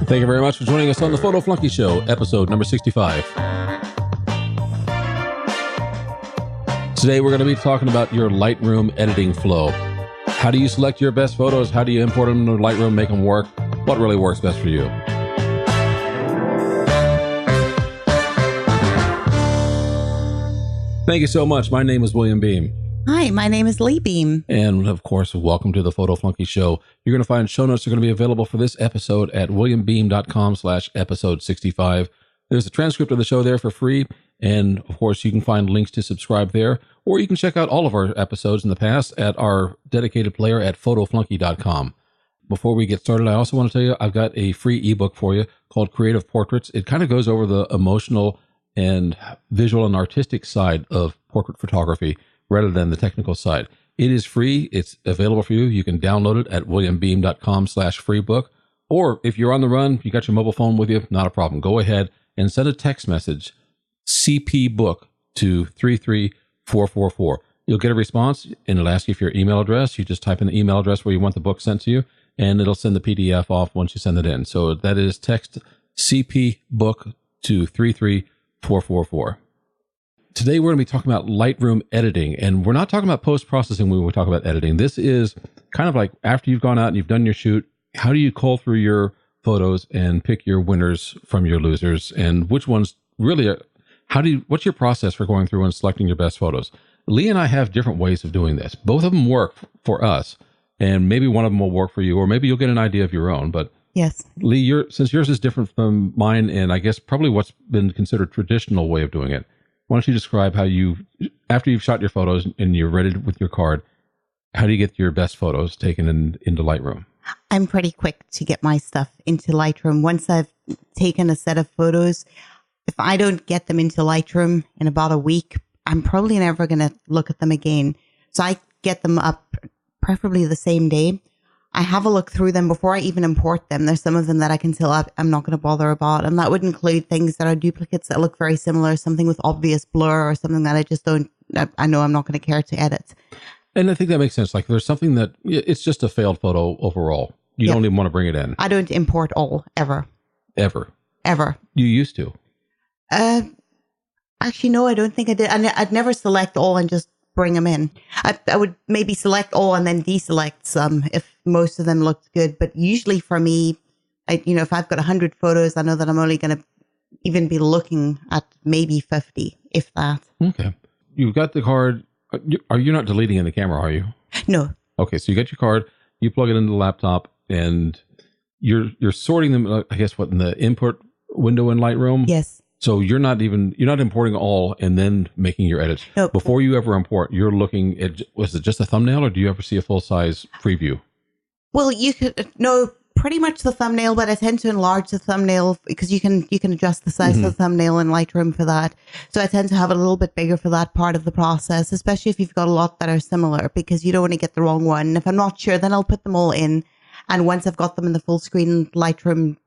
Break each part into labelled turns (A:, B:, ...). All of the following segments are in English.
A: Thank you very much for joining us on the Photo Flunky Show, episode number 65. Today we're going to be talking about your Lightroom editing flow. How do you select your best photos? How do you import them into Lightroom, make them work? What really works best for you? Thank you so much. My name is William Beem.
B: Hi, my name is Lee Beem.
A: And of course, welcome to the Photo Flunky Show. You're going to find show notes are going to be available for this episode at williambeem.com/episode 65. There's a transcript of the show there for free. And of course, you can find links to subscribe there, or you can check out all of our episodes in the past at our dedicated player at photoflunky.com. Before we get started, I also want to tell you, I've got a free ebook for you called Creative Portraits. It kind of goes over the emotional and visual and artistic side of portrait photography rather than the technical side. It is free. It's available for you. You can download it at williambeem.com/freebook. Or if you're on the run, you got your mobile phone with you, not a problem. Go ahead and send a text message, CP book, to 33444. You'll get a response and it'll ask you for your email address. You just type in the email address where you want the book sent to you, and it'll send the PDF off once you send it in. So that is text CP book to 33444. Today, we're going to be talking about Lightroom editing, and we're not talking about post-processing when we talk about editing. This is kind of like after you've gone out and you've done your shoot, how do you cull through your photos and pick your winners from your losers, and which ones really are, what's your process for going through and selecting your best photos? Lee and I have different ways of doing this. Both of them work for us, and maybe one of them will work for you, or maybe you'll get an idea of your own. But
B: yes,
A: Lee, since yours is different from mine, and I guess probably what's been considered traditional way of doing it, why don't you describe how after you've shot your photos and you're ready with your card, how do you get your best photos taken into Lightroom?
B: I'm pretty quick to get my stuff into Lightroom. Once I've taken a set of photos, if I don't get them into Lightroom in about a week, I'm probably never going to look at them again. So I get them up preferably the same day. I have a look through them before I even import them. There's some of them that I can tell I'm not going to bother about. And that would include things that are duplicates that look very similar, something with obvious blur or something that I know I'm not going to care to edit.
A: And I think that makes sense. Like there's something that it's just a failed photo overall. You don't even want to bring it in.
B: I don't import all, ever.
A: Ever?
B: Ever.
A: You used to?
B: Actually, no, I don't think I did. I'd never select all and just bring them in. I would maybe select all and then deselect some if most of them looked good. But usually for me, if I've got 100 photos, I know that I'm only going to even be looking at maybe 50, if that.
A: Okay. You've got the card. Are you not deleting in the camera, are you?
B: No.
A: Okay, so you get your card, you plug it into the laptop, and you're sorting them, I guess, in the input window in Lightroom?
B: Yes.
A: So you're not importing all and then making your edits.
B: Nope.
A: Before you ever import, you're looking at, was it just a thumbnail, or do you ever see a full-size preview?
B: Well, you could know pretty much the thumbnail, but I tend to enlarge the thumbnail because you can adjust the size of the thumbnail in Lightroom for that. So I tend to have it a little bit bigger for that part of the process, especially if you've got a lot that are similar, because you don't want to get the wrong one. If I'm not sure, then I'll put them all in. And once I've got them in the full screen Lightroom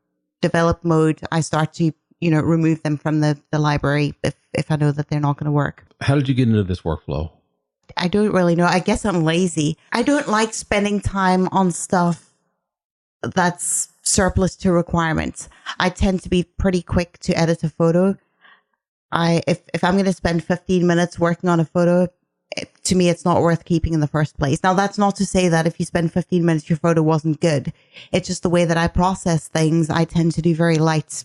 B: develop mode, I start to remove them from the library if I know that they're not going to work.
A: How did you get into this workflow?
B: I don't really know. I guess I'm lazy. I don't like spending time on stuff that's surplus to requirements. I tend to be pretty quick to edit a photo. If I'm going to spend 15 minutes working on a photo, to me, it's not worth keeping in the first place. Now, that's not to say that if you spend 15 minutes, your photo wasn't good. It's just the way that I process things. I tend to do very light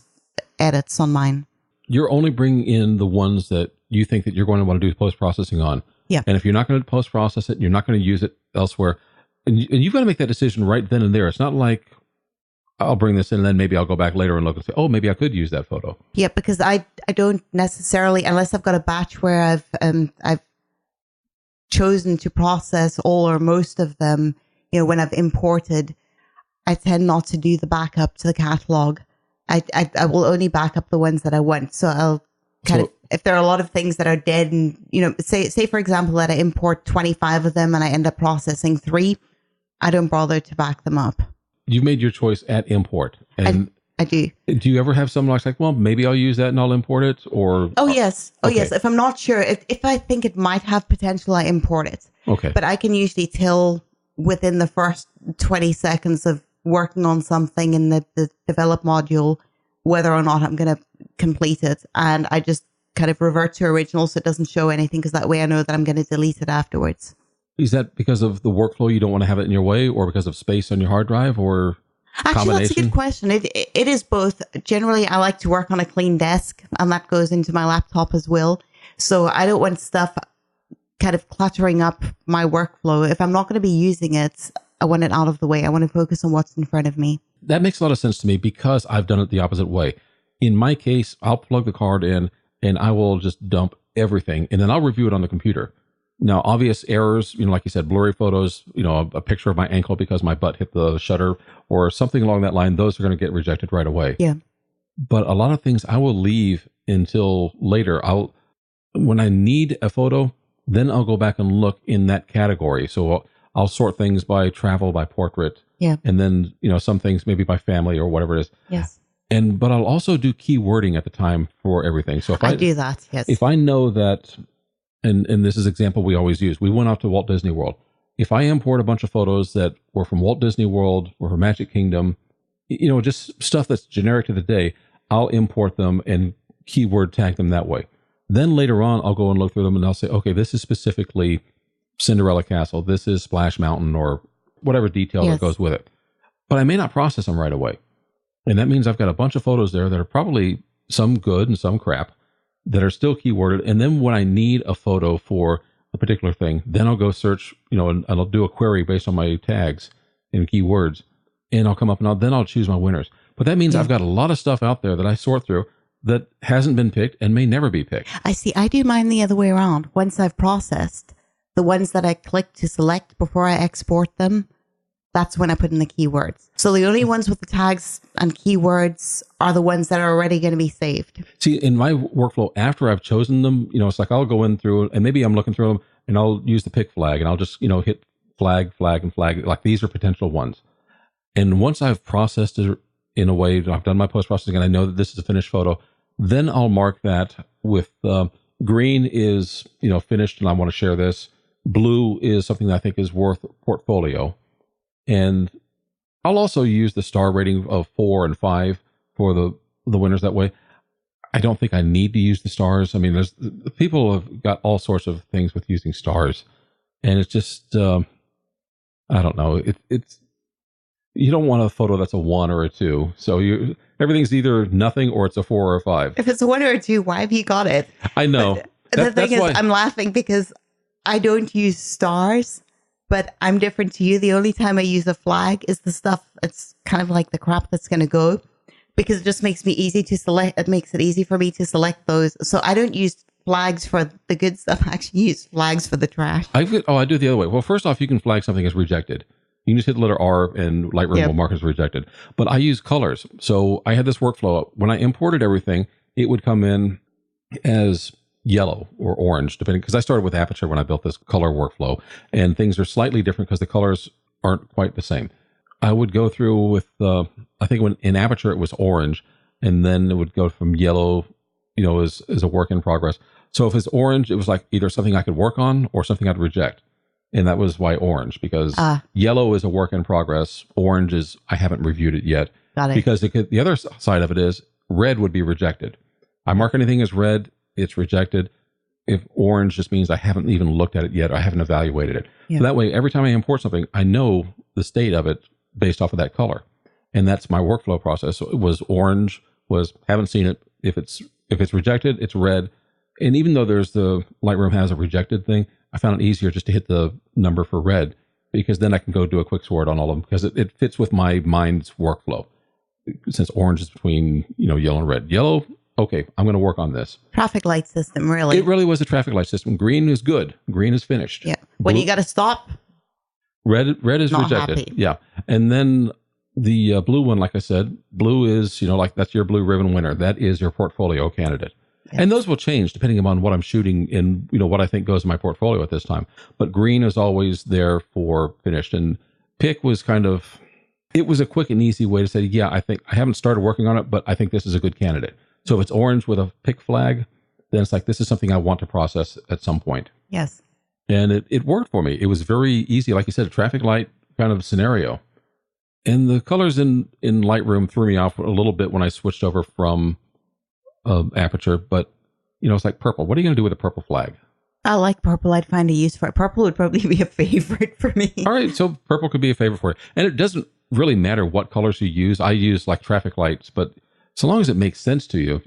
B: edits on mine.
A: You're only bringing in the ones that you think that you're going to want to do post-processing on.
B: Yeah.
A: And if you're not going to post-process it, you're not going to use it elsewhere. And you've got to make that decision right then and there. It's not like, I'll bring this in and then maybe I'll go back later and look and say, oh, maybe I could use that photo. Yeah,
B: because I don't necessarily, unless I've got a batch where I've chosen to process all or most of them, when I've imported, I tend not to do the backup to the catalog. I will only back up the ones that I want. So I'll if there are a lot of things that are dead and, say for example, that I import 25 of them and I end up processing 3, I don't bother to back them up.
A: You've made your choice at import. And
B: I do.
A: Do you ever have something like, well, maybe I'll use that and I'll import it? Or
B: yes. Yes. If I'm not sure, if I think it might have potential, I import it.
A: Okay.
B: But I can usually tell within the first 20 seconds of working on something in the develop module, whether or not I'm going to complete it. And I just kind of revert to original so it doesn't show anything, because that way I know that I'm going to delete it afterwards.
A: Is that because of the workflow, you don't want to have it in your way, or because of space on your hard drive, or
B: Actually, that's a good question. It is both. Generally, I like to work on a clean desk, and that goes into my laptop as well. So I don't want stuff kind of cluttering up my workflow. If I'm not going to be using it, I want it out of the way. I want to focus on what's in front of me.
A: That makes a lot of sense to me, because I've done it the opposite way. In my case, I'll plug the card in and I will just dump everything, and then I'll review it on the computer. Now, obvious errors, like you said, blurry photos, a picture of my ankle because my butt hit the shutter or something along that line, those are going to get rejected right away.
B: Yeah.
A: But a lot of things I will leave until later. When I need a photo, then I'll go back and look in that category. So I'll sort things by travel, by portrait.
B: Yeah.
A: And then, some things maybe by family or whatever it is.
B: Yes.
A: But I'll also do keywording at the time for everything. So if I
B: do that, yes.
A: If I know that, and this is an example we always use, we went out to Walt Disney World. If I import a bunch of photos that were from Walt Disney World or from Magic Kingdom, just stuff that's generic to the day, I'll import them and keyword tag them that way. Then later on, I'll go and look through them and I'll say, okay, this is specifically Cinderella Castle. This is Splash Mountain, or whatever detail that goes with it. But I may not process them right away. And that means I've got a bunch of photos there that are probably some good and some crap that are still keyworded. And then when I need a photo for a particular thing, then I'll go search, and I'll do a query based on my tags and keywords, and I'll come up and then I'll choose my winners. But that means I've got a lot of stuff out there that I sort through that hasn't been picked and may never be picked.
B: I see. I do mine the other way around. Once I've processed the ones that I click to select before I export them, that's when I put in the keywords. So the only ones with the tags and keywords are the ones that are already going to be saved.
A: See, in my workflow, after I've chosen them, it's like I'll go in through, and maybe I'm looking through them, and I'll use the pick flag, and I'll just, hit flag, and flag, like these are potential ones. And once I've processed it in a way, I've done my post-processing, and I know that this is a finished photo, then I'll mark that with green is, finished, and I want to share this. Blue is something that I think is worth portfolio. And I'll also use the star rating of 4 and 5 for the winners that way. I don't think I need to use the stars. I mean, people have got all sorts of things with using stars, and it's just, I don't know. It's you don't want a photo that's a 1 or a 2. So everything's either nothing or it's a 4 or a 5.
B: If it's a 1 or a 2, why have you got it?
A: I know.
B: The thing is, I'm laughing because I don't use stars. But I'm different to you. The only time I use a flag is the stuff, it's kind of like the crap that's going to go, because it just makes me easy to select. It makes it easy for me to select those. So I don't use flags for the good stuff. I actually use flags for the trash.
A: I do it the other way. Well, first off, you can flag something as rejected. You can just hit the letter R and Lightroom will mark it as rejected. But I use colors. So I had this workflow. When I imported everything, it would come in as yellow or orange, depending, because I started with Aperture when I built this color workflow, and things are slightly different because the colors aren't quite the same. I would go through with, I think when in Aperture it was orange, and then it would go from yellow, as a work in progress. So if it's orange, it was like either something I could work on or something I'd reject. And that was why orange, because yellow is a work in progress. Orange is, I haven't reviewed it yet.
B: Got it.
A: Because the other side of it is red would be rejected. I mark anything as red, it's rejected. If orange just means I haven't even looked at it yet, or I haven't evaluated it. Yeah. So that way, every time I import something, I know the state of it based off of that color. And that's my workflow process. So it was orange, was haven't seen it. If it's rejected, it's red. And even though Lightroom has a rejected thing, I found it easier just to hit the number for red, because then I can go do a quick sort on all of them, because it fits with my mind's workflow. Since orange is between, yellow and red. Yellow, okay, I'm going to work on this.
B: Traffic light system, really.
A: It really was a traffic light system. Green is good. Green is finished.
B: Yeah. When you got to stop.
A: Red is not rejected. Happy. Yeah. And then the blue one, like I said, blue is, like that's your blue ribbon winner. That is your portfolio candidate. Yeah. And those will change depending upon what I'm shooting and, what I think goes in my portfolio at this time. But green is always there for finished. And pick was it was a quick and easy way to say, yeah, I haven't started working on it, but I think this is a good candidate. So if it's orange with a pick flag, then it's like, this is something I want to process at some point.
B: Yes.
A: And it worked for me. It was very easy. Like you said, a traffic light kind of scenario. And the colors in Lightroom threw me off a little bit when I switched over from aperture, but it's like purple. What are you going to do with a purple flag?
B: I like purple. I'd find a use for it. Purple would probably be a favorite for me.
A: All right, so purple could be a favorite for you. And it doesn't really matter what colors you use. I use like traffic lights, but so long as it makes sense to you,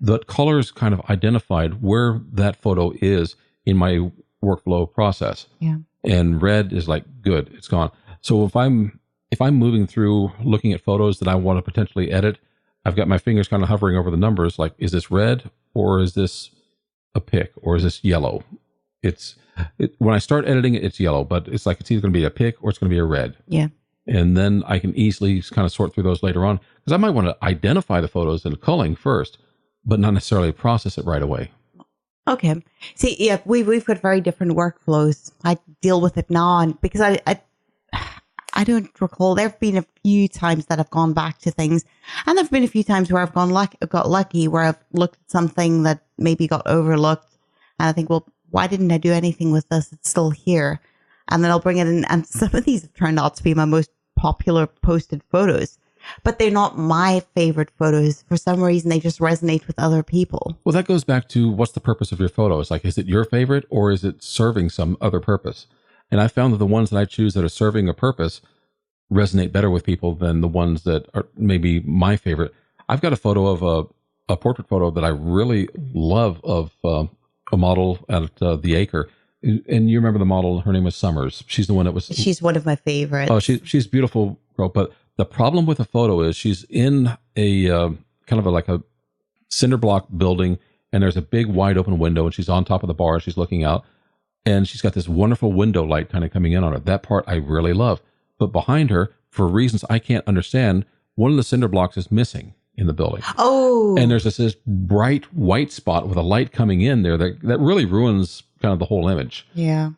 A: the colors kind of identified where that photo is in my workflow process.
B: Yeah.
A: And red is like, good, it's gone. So if I'm moving through looking at photos that I want to potentially edit, I've got my fingers kind of hovering over the numbers, like, is this red or is this a pick or is this yellow? When I start editing it, it's yellow, but it's like it's either going to be a pick or it's going to be a red.
B: Yeah.
A: And then I can easily kind of sort through those later on, because I might want to identify the photos in culling first, but not necessarily process it right away.
B: Okay. See, yeah, we've got very different workflows. I deal with it now, and because I don't recall. There have been a few times that I've gone back to things, and there have been a few times where I've got lucky, where I've looked at something that maybe got overlooked, and I think, well, why didn't I do anything with this? It's still here. And then I'll bring it in, and some of these have turned out to be my most popular posted photos, but they're not my favorite photos. For some reason, they just resonate with other people.
A: Well, that goes back to what's the purpose of your photos? Like, is it your favorite or is it serving some other purpose? And I found that the ones that I choose that are serving a purpose resonate better with people than the ones that are maybe my favorite. I've got a photo of a portrait photo that I really love of a model at the Acre. And you remember the model, her name was Summers. She's the one that was...
B: She's one of my favorites.
A: Oh, she's beautiful, girl. But the problem with the photo is she's in a kind of like a cinder block building, and there's a big wide open window, and she's on top of the bar, she's looking out, and she's got this wonderful window light kind of coming in on her. That part I really love. But behind her, for reasons I can't understand, one of the cinder blocks is missing in the building.
B: Oh.
A: And there's this bright white spot with a light coming in there that really ruins kind of the whole image.
B: Yeah.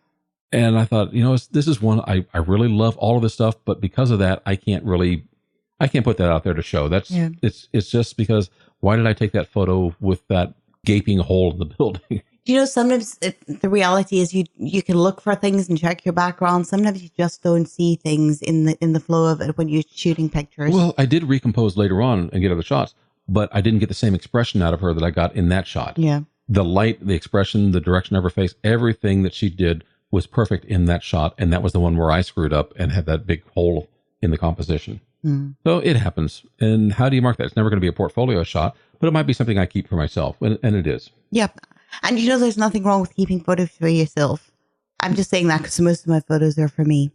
A: And I thought, this is one I really love all of this stuff, but because of that, I can't put that out there to show. It's just because why did I take that photo with that gaping hole in the building?
B: Sometimes the reality is you can look for things and check your background. Sometimes you just don't see things in the flow of it when you're shooting pictures.
A: Well, I did recompose later on and get other shots, but I didn't get the same expression out of her that I got in that shot.
B: Yeah.
A: The light, the expression, the direction of her face, everything that she did was perfect in that shot. And that was the one where I screwed up and had that big hole in the composition. Mm. So it happens. And how do you mark that? It's never going to be a portfolio shot, but it might be something I keep for myself. And it is.
B: Yep. And there's nothing wrong with keeping photos for yourself. I'm just saying that because most of my photos are for me.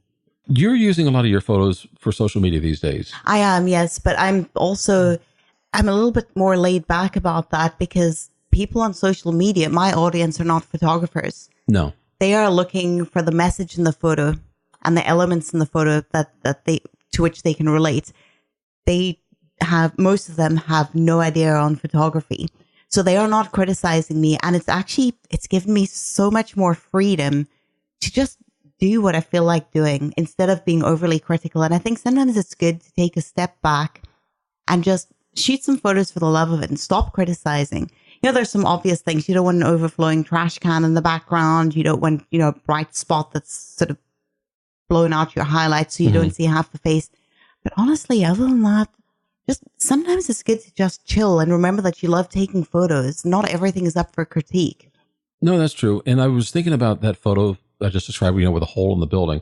A: You're using a lot of your photos for social media these days.
B: I am, yes. But I'm a little bit more laid back about that because people on social media, my audience, are not photographers.
A: No.
B: They are looking for the message in the photo and the elements in the photo that they to which they can relate. Most of them have no idea on photography. So they are not criticizing me. And it's given me so much more freedom to just do what I feel like doing instead of being overly critical. And I think sometimes it's good to take a step back and just shoot some photos for the love of it and stop criticizing. There's some obvious things. You don't want an overflowing trash can in the background. You don't want, a bright spot that's sort of blown out your highlights so you don't see half the face. But honestly, other than that, just sometimes it's good to just chill and remember that you love taking photos. Not everything is up for critique.
A: No, that's true. And I was thinking about that photo I just described, with a hole in the building.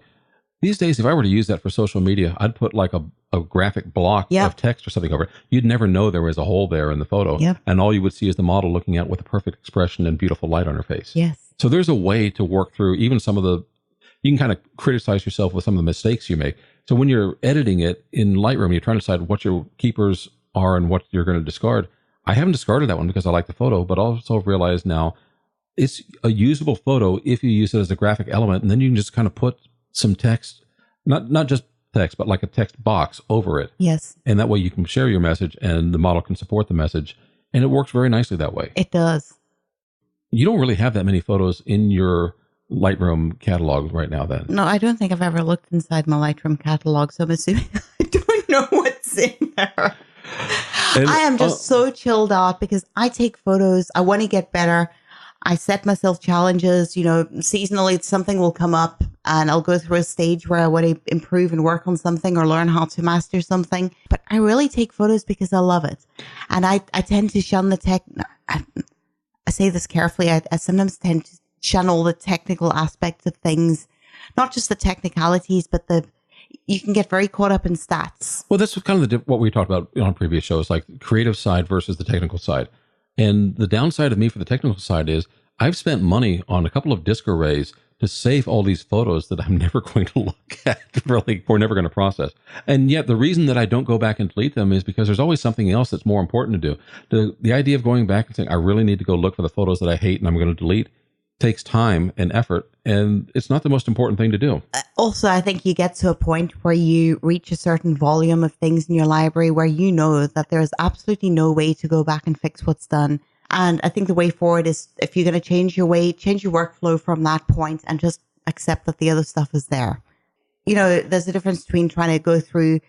A: These days, if I were to use that for social media, I'd put like a graphic block of text or something over it. You'd never know there was a hole there in the photo.
B: Yep.
A: And all you would see is the model looking out with a perfect expression and beautiful light on her face.
B: Yes.
A: So there's a way to work through even you can kind of criticize yourself with some of the mistakes you make. So when you're editing it in Lightroom, you're trying to decide what your keepers are and what you're going to discard. I haven't discarded that one because I like the photo, but also realize now it's a usable photo if you use it as a graphic element. And then you can just kind of put some text, not just text, but like a text box over it.
B: Yes.
A: And that way you can share your message and the model can support the message. And it works very nicely that way.
B: It does.
A: You don't really have that many photos in your Lightroom catalog right now then?
B: No, I don't think I've ever looked inside my Lightroom catalog, so I'm assuming I don't know what's in there. And I am just so chilled out because I take photos. I want to get better. I set myself challenges, seasonally something will come up and I'll go through a stage where I want to improve and work on something or learn how to master something. But I really take photos because I love it. And I tend to shun the tech. I say this carefully. I sometimes tend to shun all the technical aspects of things, not just the technicalities, but you can get very caught up in stats.
A: Well, that's kind of what we talked about on previous shows, like creative side versus the technical side. And the downside of me for the technical side is I've spent money on a couple of disk arrays to save all these photos that I'm never going to look at, really, or never going to process. And yet the reason that I don't go back and delete them is because there's always something else that's more important to do. The idea of going back and saying, I really need to go look for the photos that I hate and I'm going to delete takes time and effort, and it's not the most important thing to do.
B: Also, I think you get to a point where you reach a certain volume of things in your library where you know that there is absolutely no way to go back and fix what's done. And I think the way forward is, if you're going to change your workflow from that point and just accept that the other stuff is there. You know, there's a difference between trying to go through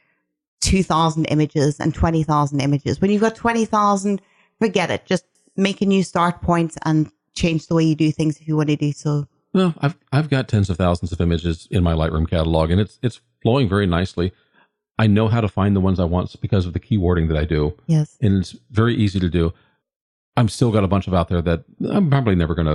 B: 2,000 images and 20,000 images. When you've got 20,000, forget it. Just make a new start point and change the way you do things if you want to do so.
A: Well, I've got tens of thousands of images in my Lightroom catalog, and it's flowing very nicely. I know how to find the ones I want because of the keywording that I do.
B: Yes.
A: And it's very easy to do. I'm still got a bunch of out there that I'm probably never going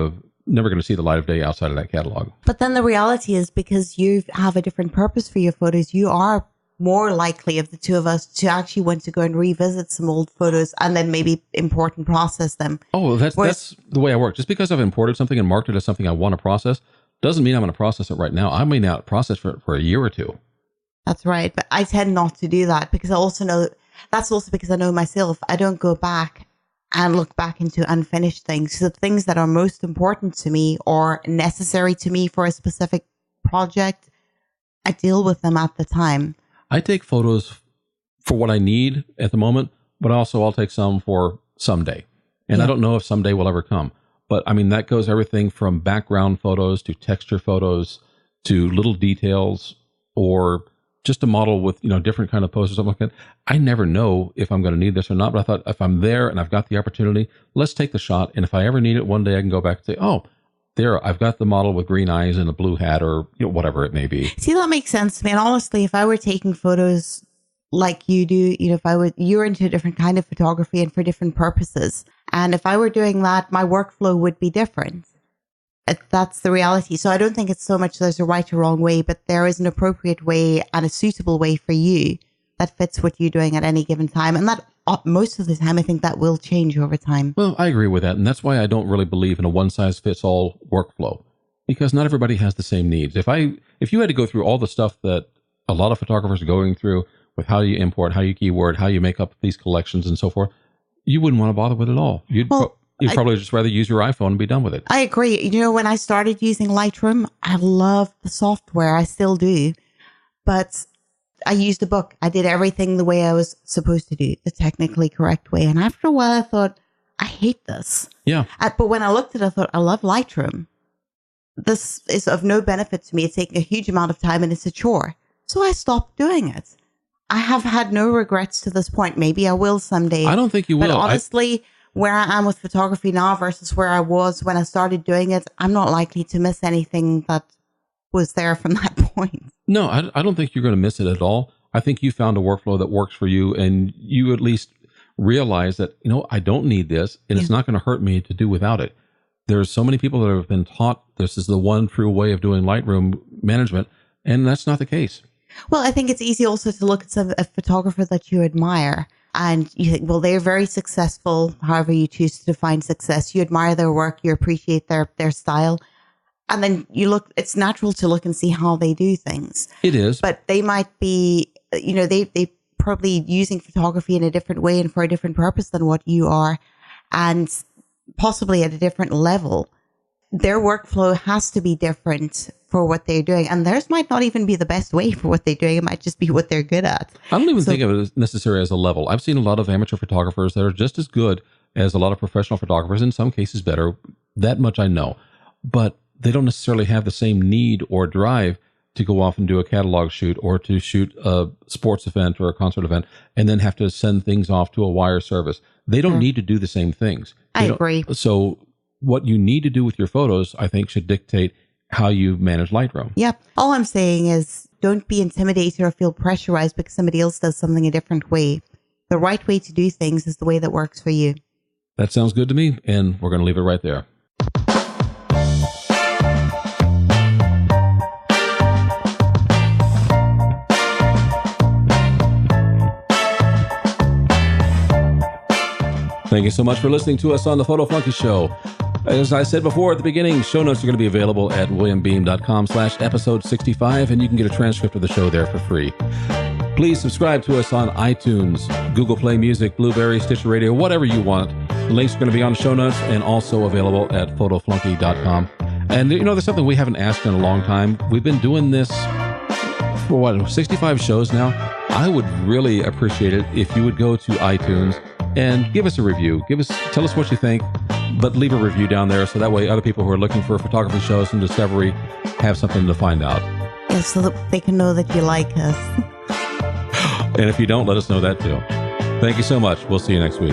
A: to see the light of day outside of that catalog.
B: But then the reality is, because you have a different purpose for your photos, you are more likely of the two of us to actually want to go and revisit some old photos and then maybe import and process them.
A: Oh, that's the way I work. Just because I've imported something and marked it as something I want to process doesn't mean I'm going to process it right now. I may not process it for a year or two.
B: That's right. But I tend not to do that because I also know, that's also because I know myself. I don't go back and look back into unfinished things. So the things that are most important to me or necessary to me for a specific project, I deal with them at the time.
A: I take photos for what I need at the moment, but also I'll take some for someday. And I don't know if someday will ever come. But I mean, that goes everything from background photos to texture photos to little details, or just a model with, different kind of pose or something like that. I never know if I'm going to need this or not, but I thought if I'm there and I've got the opportunity, let's take the shot. And if I ever need it one day, I can go back and say, oh, there, I've got the model with green eyes and a blue hat, or whatever it may be.
B: See, that makes sense to me. And honestly, if I were taking photos like you do, you're into a different kind of photography and for different purposes. And if I were doing that, my workflow would be different. That's the reality. So I don't think it's so much there's a right or wrong way, but there is an appropriate way and a suitable way for you that fits what you're doing at any given time. And that most of the time, I think that will change over time.
A: Well, I agree with that. And that's why I don't really believe in a one-size-fits-all workflow, because not everybody has the same needs. If you had to go through all the stuff that a lot of photographers are going through with how you import, how you keyword, how you make up these collections and so forth, you wouldn't want to bother with it all. You'd probably just rather use your iPhone and be done with it.
B: I agree. When I started using Lightroom, I loved the software. I still do. But I used a book. I did everything the way I was supposed to do, the technically correct way. And after a while, I thought, I hate this.
A: Yeah.
B: But when I looked at it, I thought, I love Lightroom. This is of no benefit to me. It's taking a huge amount of time and it's a chore. So I stopped doing it. I have had no regrets to this point. Maybe I will someday.
A: I don't think you will.
B: But honestly, where I am with photography now versus where I was when I started doing it, I'm not likely to miss anything that was there from that point.
A: No, I don't think you're going to miss it at all. I think you found a workflow that works for you, and you at least realize that, I don't need this, and it's not going to hurt me to do without it. There's so many people that have been taught this is the one true way of doing Lightroom management, and that's not the case.
B: Well, I think it's easy also to look at a photographer that you admire and you think, well, they're very successful, however you choose to define success. You admire their work, you appreciate their style. And then it's natural to look and see how they do things.
A: It is.
B: But they might be, they probably using photography in a different way and for a different purpose than what you are, and possibly at a different level. Their workflow has to be different for what they're doing. And theirs might not even be the best way for what they're doing. It might just be what they're good at.
A: I don't even think of it as necessarily as a level. I've seen a lot of amateur photographers that are just as good as a lot of professional photographers, in some cases better. That much I know. But they don't necessarily have the same need or drive to go off and do a catalog shoot or to shoot a sports event or a concert event and then have to send things off to a wire service. They don't need to do the same things.
B: I agree.
A: So what you need to do with your photos, I think, should dictate how you manage Lightroom.
B: Yeah. All I'm saying is don't be intimidated or feel pressurized because somebody else does something a different way. The right way to do things is the way that works for you.
A: That sounds good to me, and we're going to leave it right there. Thank you so much for listening to us on the Photo Flunky Show. As I said before at the beginning, show notes are going to be available at williambeam.com/episode 65, and you can get a transcript of the show there for free. Please subscribe to us on iTunes, Google Play Music, Blueberry, Stitcher Radio, whatever you want. The links are going to be on the show notes and also available at photoflunky.com. And, there's something we haven't asked in a long time. We've been doing this for 65 shows now? I would really appreciate it if you would go to iTunes and give us a review. Tell us what you think, but leave a review down there so that way other people who are looking for photography shows and discovery have something to find out.
B: Yeah, so that they can know that you like us.
A: And if you don't, let us know that too. Thank you so much. We'll see you next week.